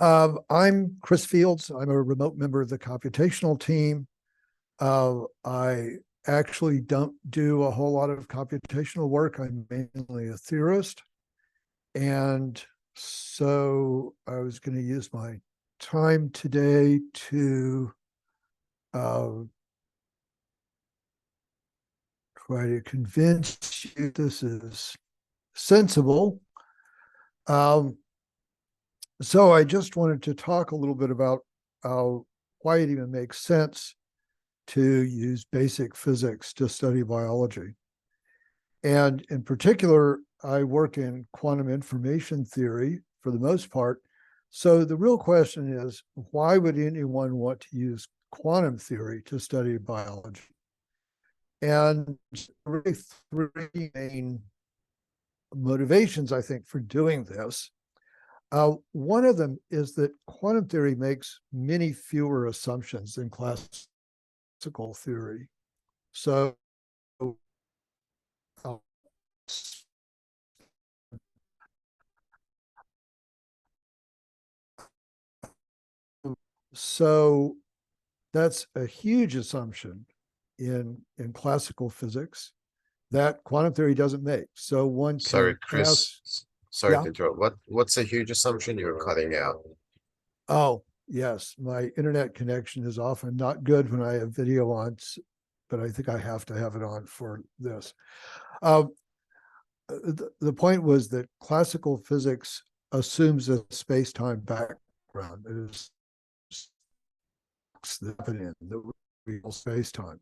I'm Chris Fields. I'm a remote member of the computational team. I actually don't do a whole lot of computational work. I'm mainly a theorist. And so I was going to use my time today to try to convince you this is sensible. So I just wanted to talk a little bit about why it even makes sense to use basic physics to study biology. And in particular, I work in quantum information theory for the most part. So the real question is, why would anyone want to use quantum theory to study biology? And really three main motivations, I think, for doing this. One of them is that quantum theory makes many fewer assumptions than classical theory. So so that's a huge assumption in classical physics that quantum theory doesn't make. So one Sorry, can ask, Chris. Sorry yeah, to interrupt. What's a huge assumption you're cutting out? oh, yes, my internet connection is often not good when I have video on, but I think I have to have it on for this. The point was that classical physics assumes a space-time background. It is happening in the real space-time.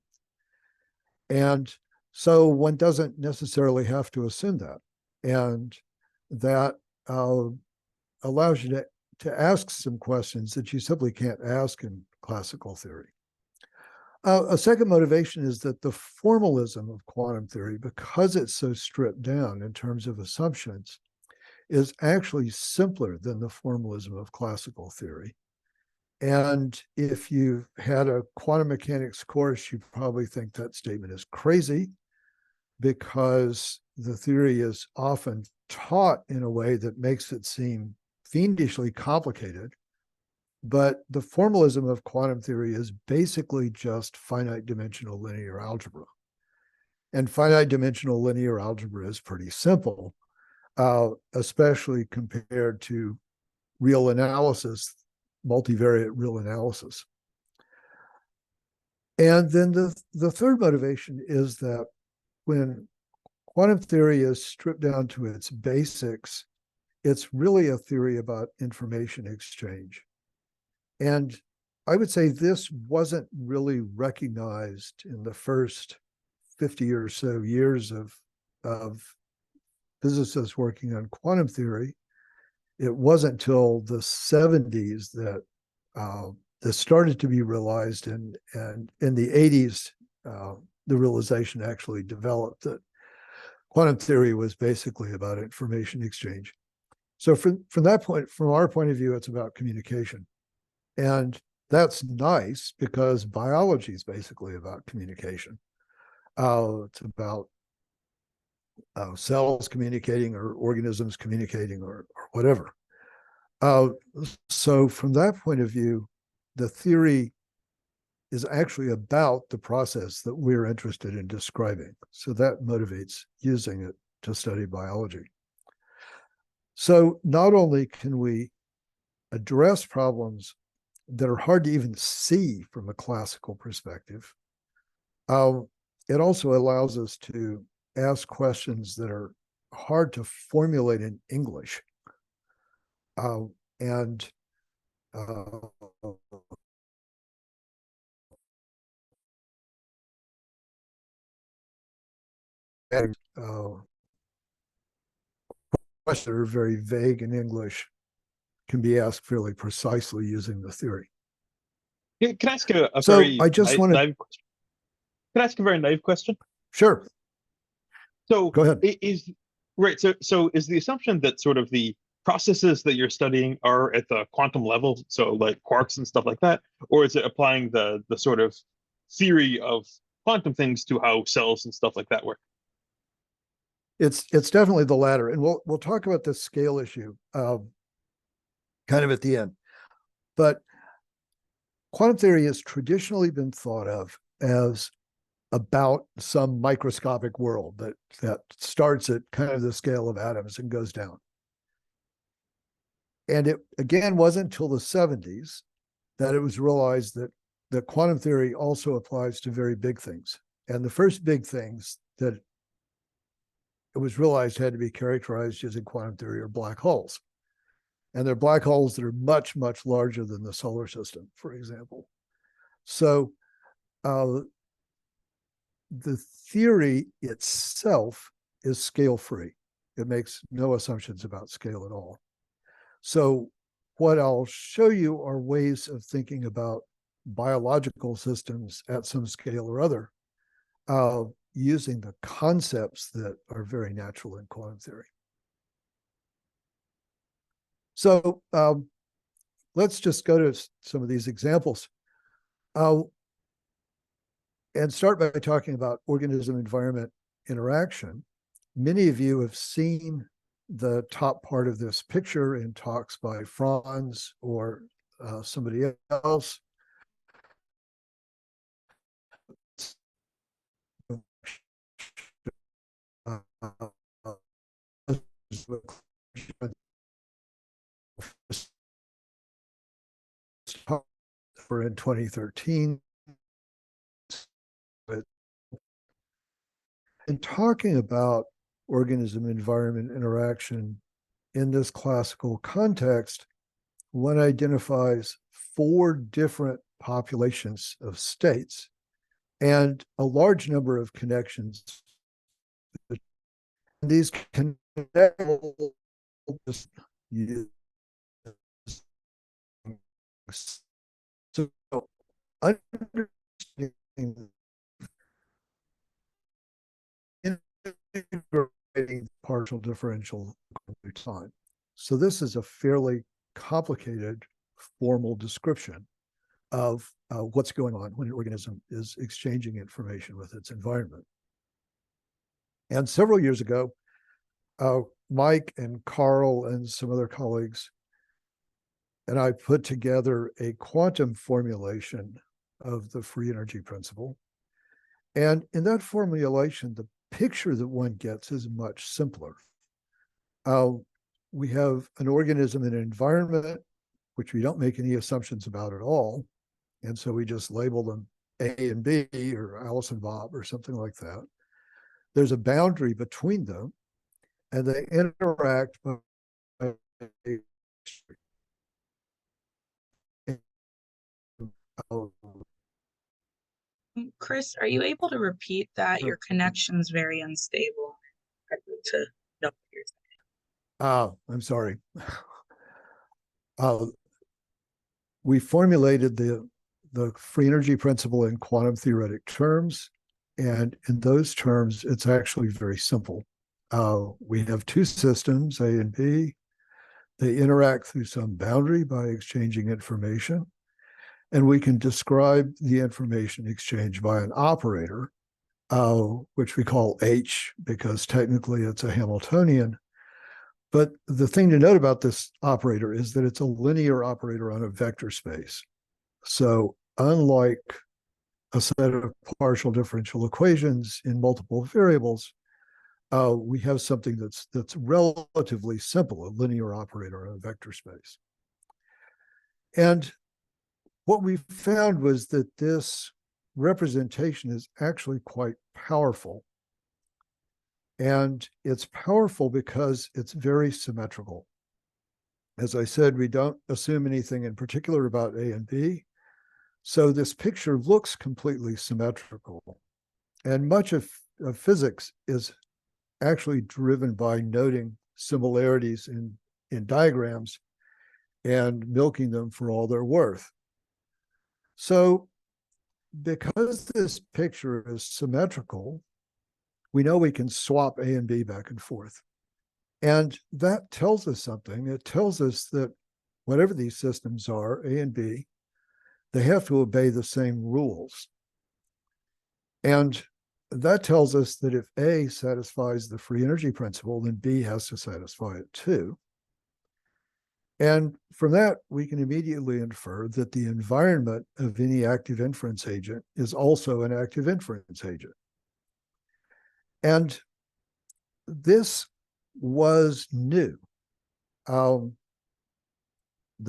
And so one doesn't necessarily have to assume that. And that allows you to ask some questions that you simply can't ask in classical theory. A second motivation is that the formalism of quantum theory, because it's so stripped down in terms of assumptions, is actually simpler than the formalism of classical theory. And if you've had a quantum mechanics course, you probably think that statement is crazy because the theory is often taught in a way that makes it seem fiendishly complicated. But the formalism of quantum theory is basically just finite dimensional linear algebra. And finite dimensional linear algebra is pretty simple, especially compared to real analysis, multivariate real analysis. And then the third motivation is that when quantum theory is stripped down to its basics, it's really a theory about information exchange. And I would say this wasn't really recognized in the first 50 or so years of physicists working on quantum theory. It wasn't until the 70s that this started to be realized, and in the 80s, the realization actually developed that quantum theory was basically about information exchange. So from that point, from our point of view, it's about communication. And that's nice because biology is basically about communication. It's about cells communicating or organisms communicating or whatever. So from that point of view, the theory is actually about the process that we're interested in describing. So that motivates using it to study biology. So not only can we address problems that are hard to even see from a classical perspective, it also allows us to ask questions that are hard to formulate in English. And questions that are very vague in English can be asked fairly precisely using the theory. Can I ask a So very I just want to, naive question? Can I ask a very naive question? sure, So go ahead. is right. So is the assumption that sort of the processes that you're studying are at the quantum level, so like quarks and stuff like that, or is it applying the sort of theory of quantum things to how cells and stuff like that work? It's definitely the latter, and we'll talk about the scale issue kind of at the end. But quantum theory has traditionally been thought of as about some microscopic world that starts at kind of the scale of atoms and goes down. And it, again, wasn't until the 70s that it was realized that quantum theory also applies to very big things. And the first big things that it was realized had to be characterized using quantum theory are black holes. And they're black holes that are much, much larger than the solar system, for example. So the theory itself is scale-free. It makes no assumptions about scale at all. So what I'll show you are ways of thinking about biological systems at some scale or other, using the concepts that are very natural in quantum theory. So let's just go to some of these examples and start by talking about organism-environment interaction. Many of you have seen the top part of this picture in talks by Franz or somebody else. For in 2013. In talking about organism-environment interaction in this classical context, one identifies 4 different populations of states and a large number of connections. These connections so understanding integrating partial differential time. So this is a fairly complicated formal description of what's going on when an organism is exchanging information with its environment. And several years ago, Mike and Carl and some other colleagues and I put together a quantum formulation of the free energy principle. And in that formulation, the picture that one gets is much simpler. We have an organism in an environment which we don't make any assumptions about at all. And so we just label them A and B or Alice and Bob or something like that. There's a boundary between them, and they interact by Chris, are you able to repeat that? Your connection's very unstable. I'd like to know what you're saying. I'm sorry. We formulated the free energy principle in quantum theoretic terms. And in those terms, it's actually very simple. We have 2 systems, A and B. They interact through some boundary by exchanging information. And we can describe the information exchange by an operator, which we call H, because technically it's a Hamiltonian. But the thing to note about this operator is that it's a linear operator on a vector space. So unlike a set of partial differential equations in multiple variables, we have something that's relatively simple, a linear operator on a vector space. And what we found was that this representation is actually quite powerful. And it's powerful because it's very symmetrical. As I said, we don't assume anything in particular about A and B. So this picture looks completely symmetrical. And much of physics is actually driven by noting similarities in diagrams and milking them for all they're worth. So because this picture is symmetrical, we know we can swap A and B back and forth. And that tells us something. It tells us that whatever these systems are, A and B, they have to obey the same rules. And that tells us that if A satisfies the free energy principle, then B has to satisfy it too. And from that, we can immediately infer that the environment of any active inference agent is also an active inference agent. And this was new. The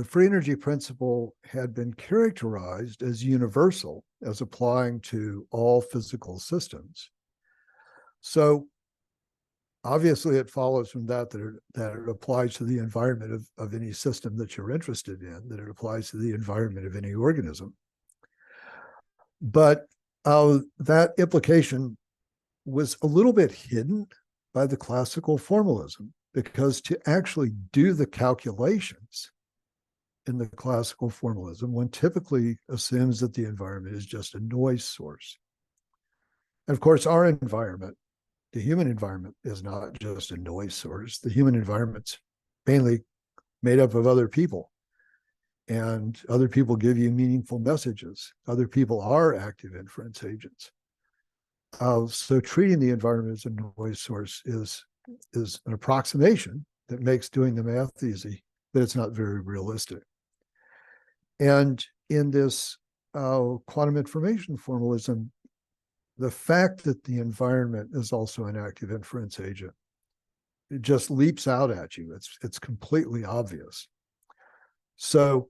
free energy principle had been characterized as universal, as applying to all physical systems. So obviously it follows from that it applies to the environment of any system that you're interested in, that it applies to the environment of any organism. But that implication was a little bit hidden by the classical formalism, because to actually do the calculations in the classical formalism, one typically assumes that the environment is just a noise source. And of course, our environment, the human environment, is not just a noise source. The human environment's mainly made up of other people, and other people give you meaningful messages. Other people are active inference agents. So treating the environment as a noise source is an approximation that makes doing the math easy, but it's not very realistic. And in this quantum information formalism, the fact that the environment is also an active inference agent, it just leaps out at you. It's completely obvious. So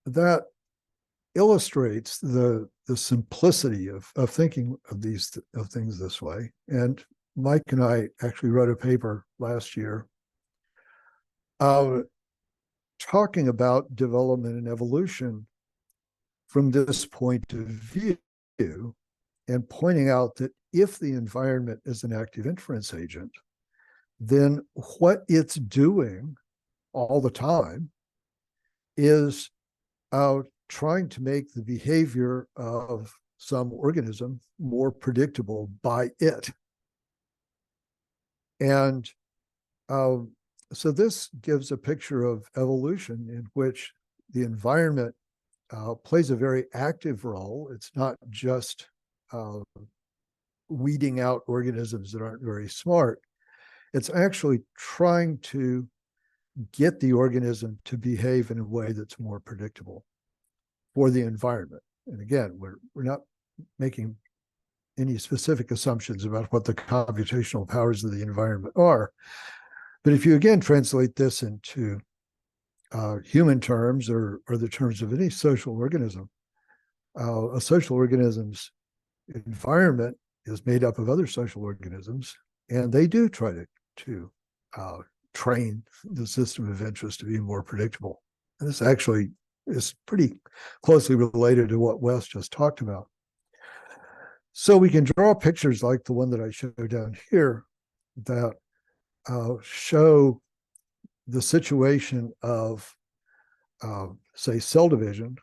that illustrates the simplicity of thinking of things this way. And Mike and I actually wrote a paper last year talking about development and evolution from this point of view, and pointing out that if the environment is an active inference agent, then what it's doing all the time is trying to make the behavior of some organism more predictable by it. And so this gives a picture of evolution in which the environment plays a very active role. It's not just weeding out organisms that aren't very smart. It's actually trying to get the organism to behave in a way that's more predictable for the environment. And again, we're not making any specific assumptions about what the computational powers of the environment are. But if you again translate this into human terms or the terms of any social organism, a social organism's environment is made up of other social organisms, and they do try to train the system of interest to be more predictable. And this actually is pretty closely related to what Wes just talked about. So we can draw pictures like the one that I show down here that show the situation of, say, cell division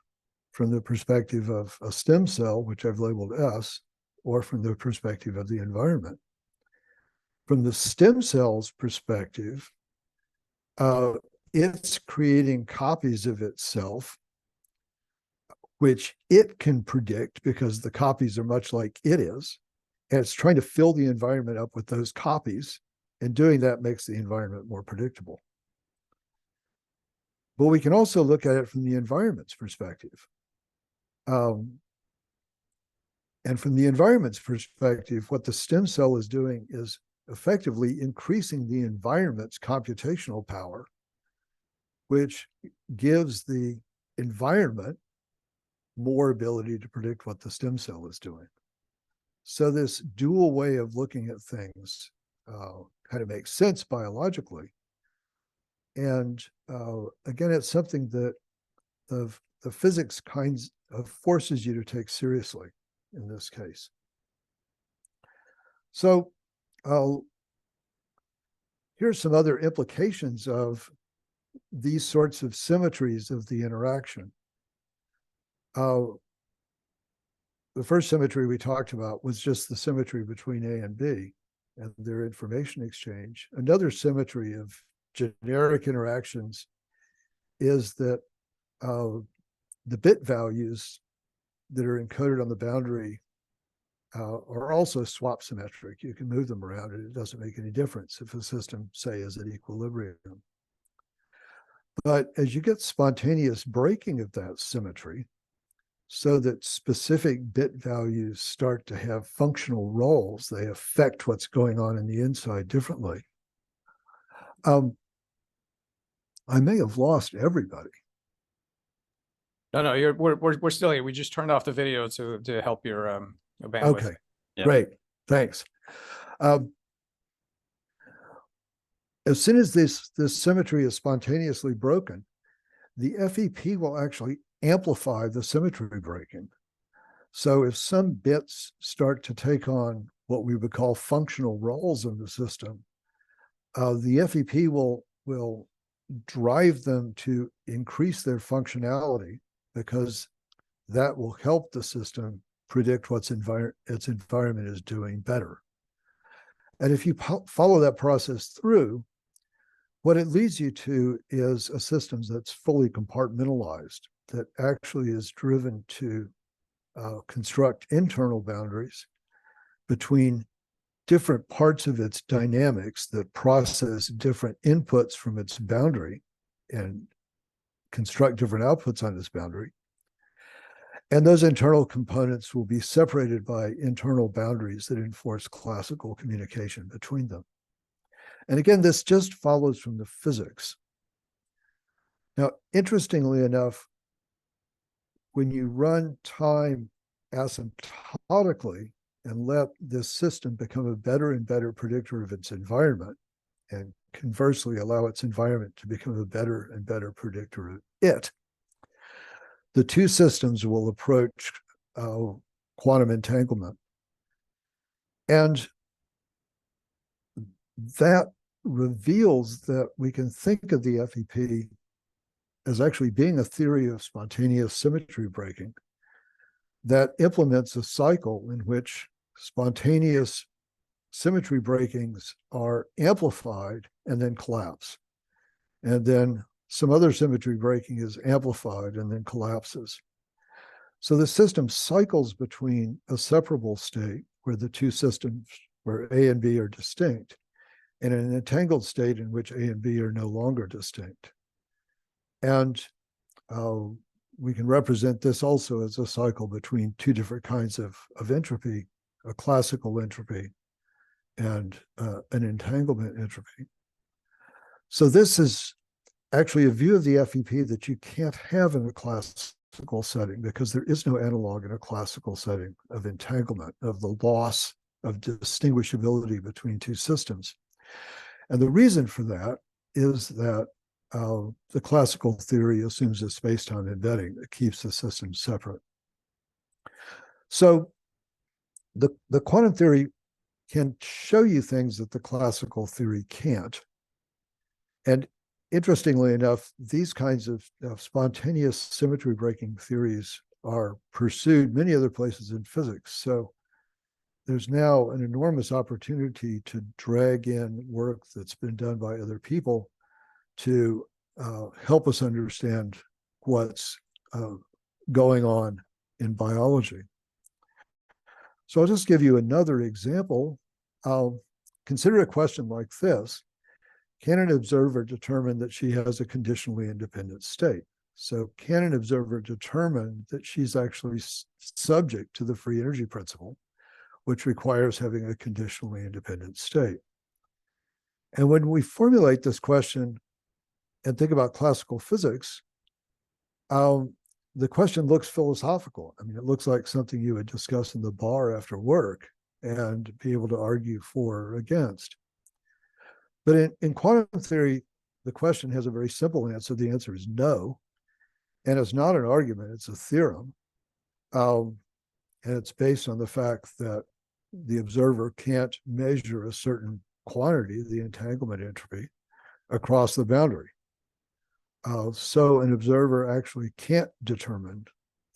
from the perspective of a stem cell, which I've labeled S, or from the perspective of the environment. From the stem cell's perspective, it's creating copies of itself, which it can predict because the copies are much like it is. And it's trying to fill the environment up with those copies. And doing that makes the environment more predictable. But we can also look at it from the environment's perspective. And from the environment's perspective, what the stem cell is doing is effectively increasing the environment's computational power, which gives the environment more ability to predict what the stem cell is doing. So this dual way of looking at things kind of makes sense biologically. And again, it's something that the physics kinds of forces you to take seriously in this case. So here's some other implications of these sorts of symmetries of the interaction. The first symmetry we talked about was just the symmetry between A and B and their information exchange. Another symmetry of generic interactions is that the bit values that are encoded on the boundary are also swap symmetric. You can move them around and it doesn't make any difference if a system, say, is at equilibrium. But as you get spontaneous breaking of that symmetry, so that specific bit values start to have functional roles, they affect what's going on in the inside differently. I may have lost everybody. No, we're still here. We just turned off the video to help your bandwidth. Okay, Yeah. great, thanks. As soon as this symmetry is spontaneously broken, the FEP will actually amplify the symmetry breaking. So if some bits start to take on what we would call functional roles in the system, the FEP will drive them to increase their functionality, because that will help the system predict what its environment is doing better. And if you follow that process through, what it leads you to is a system that's fully compartmentalized, that actually is driven to construct internal boundaries between different parts of its dynamics that process different inputs from its boundary and construct different outputs on its boundary. And those internal components will be separated by internal boundaries that enforce classical communication between them. And again, this just follows from the physics. Now, interestingly enough, when you run time asymptotically and let this system become a better and better predictor of its environment, and conversely allow its environment to become a better and better predictor of it, the two systems will approach quantum entanglement. And that reveals that we can think of the FEP as actually being a theory of spontaneous symmetry breaking that implements a cycle in which spontaneous symmetry breakings are amplified and then collapse. And then some other symmetry breaking is amplified and then collapses. So the system cycles between a separable state where the two systems, where A and B are distinct, and an entangled state in which A and B are no longer distinct. And we can represent this also as a cycle between two different kinds of entropy, a classical entropy and an entanglement entropy. So this is actually a view of the FEP that you can't have in a classical setting, because there is no analog in a classical setting of entanglement, of the loss of distinguishability between two systems. And the reason for that is that the classical theory assumes a spacetime embedding that keeps the system separate. So the quantum theory can show you things that the classical theory can't. And interestingly enough, these kinds of spontaneous symmetry breaking theories are pursued many other places in physics. So there's now an enormous opportunity to drag in work that's been done by other people to help us understand what's going on in biology. So I'll just give you another example. Consider a question like this. Can an observer determine that she has a conditionally independent state? So can an observer determine that she's actually subject to the free energy principle, which requires having a conditionally independent state? And when we formulate this question and think about classical physics, the question looks philosophical. I mean, it looks like something you would discuss in the bar after work and be able to argue for or against. But in quantum theory, the question has a very simple answer. The answer is no. And it's not an argument, it's a theorem. And it's based on the fact that the observer can't measure a certain quantity, the entanglement entropy, across the boundary. So an observer actually can't determine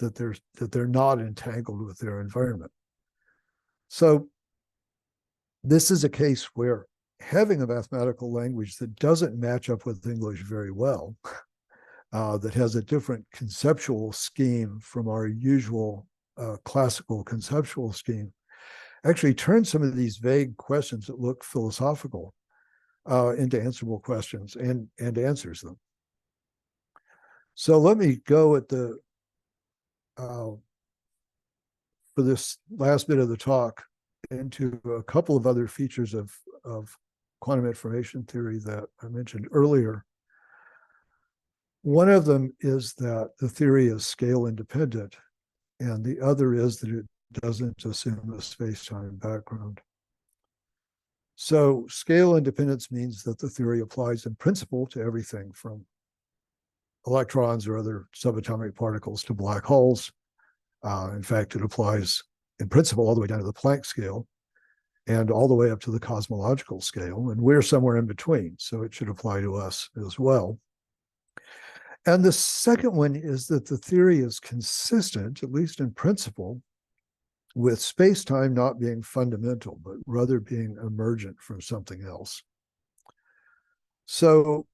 that they're not entangled with their environment. So this is a case where having a mathematical language that doesn't match up with English very well, that has a different conceptual scheme from our usual classical conceptual scheme, actually turns some of these vague questions that look philosophical into answerable questions and answers them. So let me go at the for this last bit of the talk into a couple of other features of quantum information theory that I mentioned earlier. One of them is that the theory is scale independent, and the other is that it doesn't assume a space-time background. So scale independence means that the theory applies in principle to everything from electrons or other subatomic particles to black holes. In fact, it applies in principle all the way down to the Planck scale and all the way up to the cosmological scale. And we're somewhere in between, so it should apply to us as well. And the second one is that the theory is consistent, at least in principle, with space-time not being fundamental, but rather being emergent from something else. So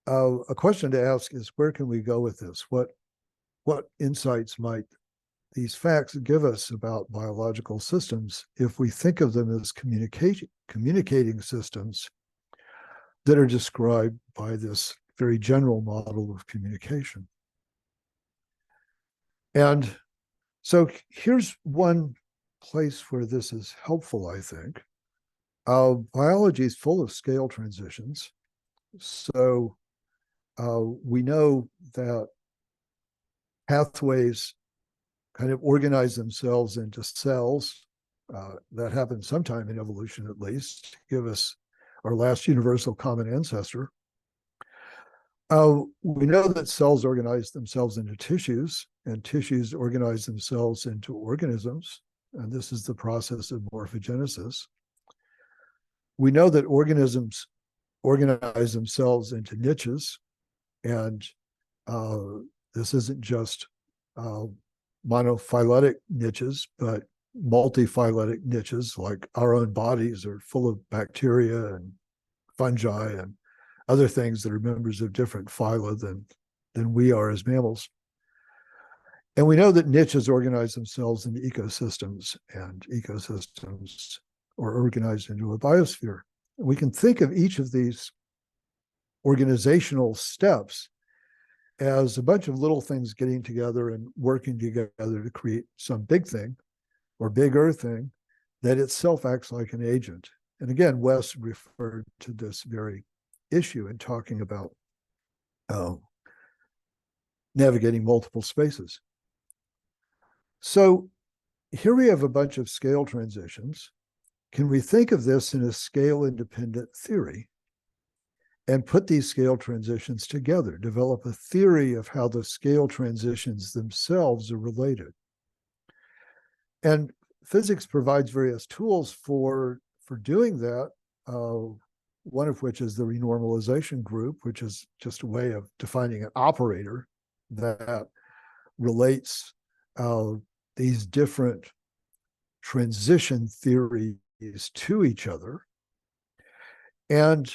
a question to ask is, where can we go with this? What insights might these facts give us about biological systems if we think of them as communicating systems that are described by this very general model of communication? And so here's one place where this is helpful, I think. Biology is full of scale transitions. So we know that pathways kind of organize themselves into cells. That happened sometime in evolution, at least, to give us our last universal common ancestor. We know that cells organize themselves into tissues, and tissues organize themselves into organisms, and this is the process of morphogenesis. We know that organisms organize themselves into niches, and this isn't just monophyletic niches, but multiphyletic niches, like our own bodies are full of bacteria and fungi and other things that are members of different phyla than we are as mammals. And we know that niches organize themselves into ecosystems, and ecosystems are organized into a biosphere. We can think of each of these organizational steps as a bunch of little things getting together and working together to create some big thing or bigger thing that itself acts like an agent. And again, Wes referred to this very issue in talking about navigating multiple spaces. So here we have a bunch of scale transitions. Can we think of this in a scale-independent theory and put these scale transitions together, develop a theory of how the scale transitions themselves are related? And physics provides various tools for doing that, one of which is the renormalization group, which is just a way of defining an operator that relates these different transition theories to each other. And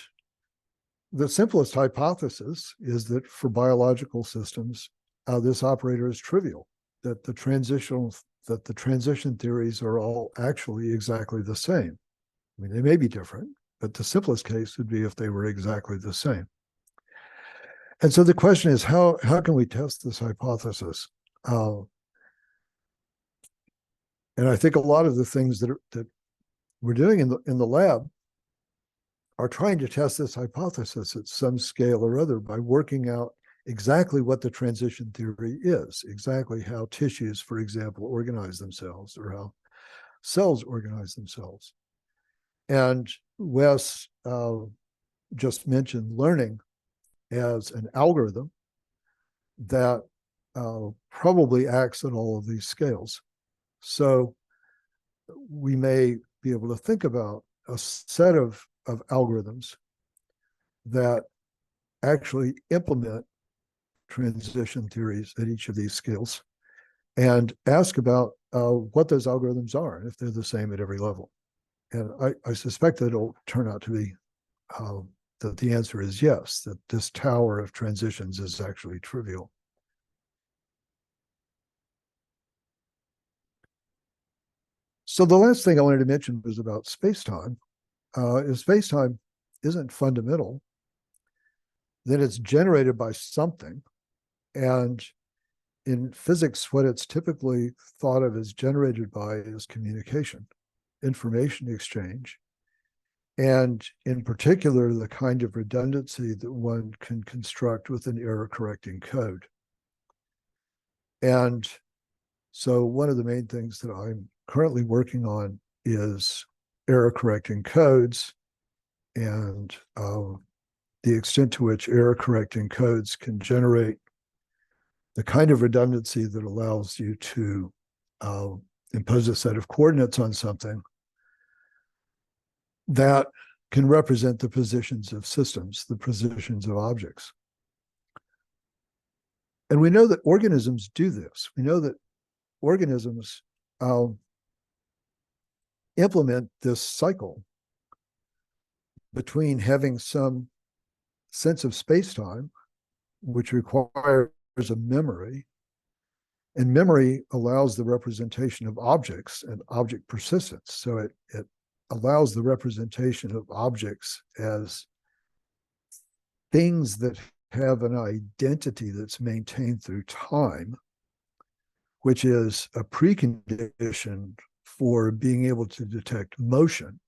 the simplest hypothesis is that for biological systems, this operator is trivial, that the transition theories are all actually exactly the same. I mean, they may be different, but the simplest case would be if they were exactly the same. And so the question is, how can we test this hypothesis? And I think a lot of the things that we're doing in the lab are trying to test this hypothesis at some scale or other by working out exactly what the transition theory is, exactly how tissues, for example, organize themselves, or how cells organize themselves. And Wes just mentioned learning as an algorithm that probably acts at all of these scales. So we may be able to think about a set of algorithms that actually implement transition theories at each of these scales and ask about what those algorithms are and if they're the same at every level. And I suspect that it'll turn out to be that the answer is yes, that this tower of transitions is actually trivial. So the last thing I wanted to mention was about space-time. If space-time isn't fundamental, then it's generated by something. And in physics, what it's typically thought of as generated by is communication, information exchange, and in particular, the kind of redundancy that one can construct with an error-correcting code. And so one of the main things that I'm currently working on is error-correcting codes and the extent to which error-correcting codes can generate the kind of redundancy that allows you to impose a set of coordinates on something that can represent the positions of systems, the positions of objects. And we know that organisms do this. We know that organisms implement this cycle between having some sense of space-time, which requires a memory, and memory allows the representation of objects and object persistence. So it allows the representation of objects as things that have an identity that's maintained through time, which is a precondition for being able to detect motion.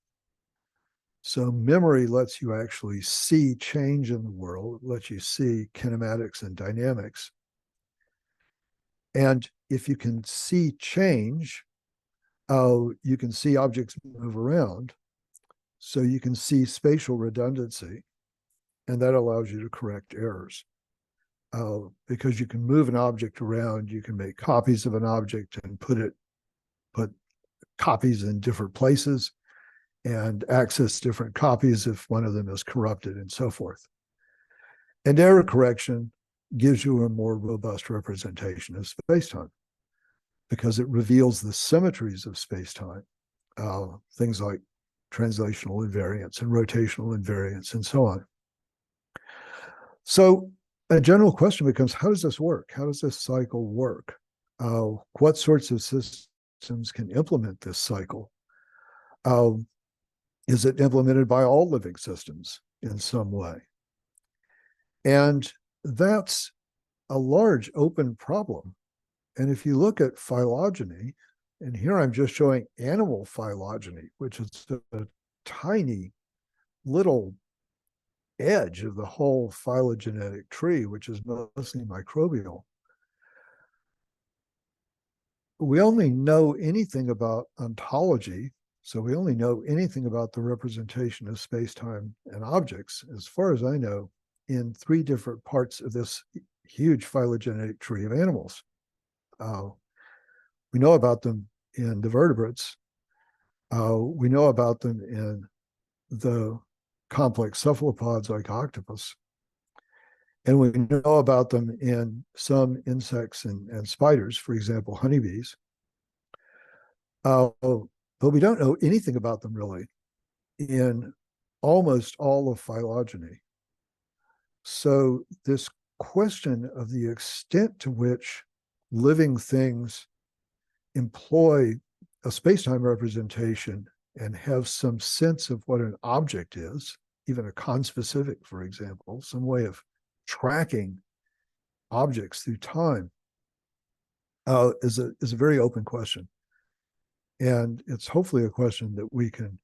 So memory lets you actually see change in the world, lets you see kinematics and dynamics. And if you can see change, you can see objects move around. So you can see spatial redundancy, and that allows you to correct errors. Because you can move an object around, you can make copies of an object and put copies in different places and access different copies if one of them is corrupted and so forth. And error correction gives you a more robust representation of space-time because it reveals the symmetries of space-time, things like translational invariance and rotational invariance and so on. So a general question becomes, how does this work? How does this cycle work? What sorts of systems can implement this cycle? Is it implemented by all living systems in some way? And that's a large open problem. And if you look at phylogeny, and here I'm just showing animal phylogeny, which is a tiny little edge of the whole phylogenetic tree, which is mostly microbial. We only know anything about ontology, so we only know anything about the representation of space-time and objects, as far as I know, in 3 different parts of this huge phylogenetic tree of animals. We know about them in the vertebrates. We know about them in the complex cephalopods like octopus. And we know about them in some insects and spiders, for example, honeybees. But we don't know anything about them really in almost all of phylogeny. So this question of the extent to which living things employ a space-time representation and have some sense of what an object is, even a conspecific, for example, some way of tracking objects through time, is a very open question. And it's hopefully a question that we can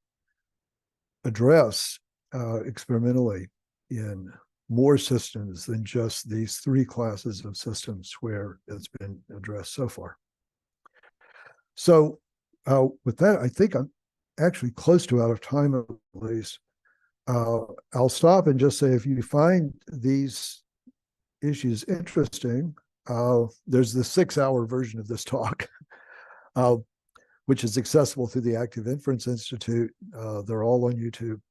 address experimentally in more systems than just these 3 classes of systems where it's been addressed so far. So with that, I think I'm actually close to out of time at least. I'll stop and just say, if you find these issues interesting, there's the 6-hour version of this talk, which is accessible through the Active Inference Institute. They're all on YouTube,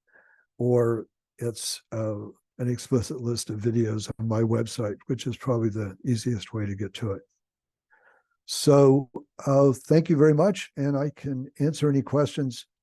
or it's an explicit list of videos on my website, which is probably the easiest way to get to it. So thank you very much, and I can answer any questions